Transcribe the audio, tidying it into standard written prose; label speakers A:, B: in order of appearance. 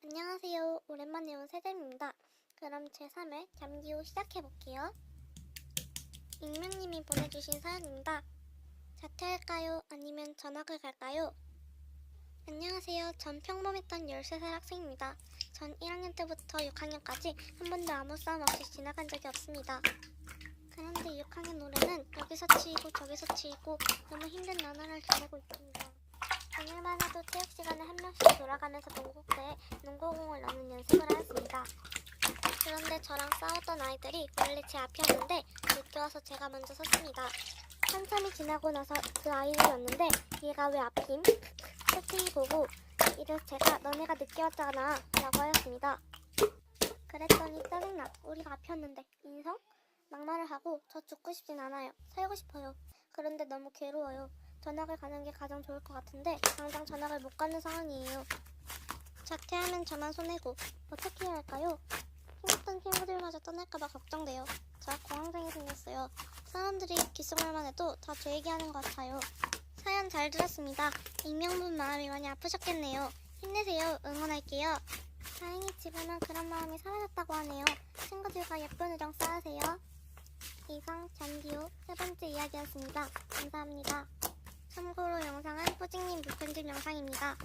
A: 안녕하세요. 오랜만에 온 세잼입니다. 그럼 제3회 잠기호 시작해볼게요. 익명님이 보내주신 사연입니다. 자퇴할까요? 아니면 전학을 갈까요? 안녕하세요. 전 평범했던 13살 학생입니다. 전 1학년 때부터 6학년까지 한 번도 아무 싸움 없이 지나간 적이 없습니다. 그런데 6학년 올해는 여기서 치이고 저기서 치이고 너무 힘든 나날을 지내고 있습니다. 오늘만 해도 체육 시간에 한 명씩 돌아가면서 농구대에 농구공을 넣는 연습을 하였습니다. 그런데 저랑 싸웠던 아이들이 원래 제 앞이었는데 늦게 와서 제가 먼저 섰습니다. 한참이 지나고 나서 그 아이를 였는데 얘가 왜 앞임? 솔직히 보고 이래서 제가 너네가 늦게 왔잖아 라고 하였습니다. 그랬더니 짜증나. 우리가 앞이었는데 인성? 막말을 하고 저 죽고 싶진 않아요. 살고 싶어요. 그런데 너무 괴로워요. 전학을 가는 게 가장 좋을 것 같은데 당장 전학을 못 가는 상황이에요. 자퇴하면 저만 손해고 어떻게 해야 할까요? 힘했던 친구들마저 떠날까봐 걱정돼요. 저 공황장애 생겼어요. 사람들이 귓속말만 해도 다 제 얘기하는 것 같아요. 사연 잘 들었습니다. 익명분 마음이 많이 아프셨겠네요. 힘내세요. 응원할게요. 다행히 지금은 그런 마음이 사라졌다고 하네요. 친구들과 예쁜 우정 쌓으세요. 이상 잠기호 세 번째 이야기였습니다. 감사합니다. 참고로 영상은 뿌직님 무편집 영상입니다.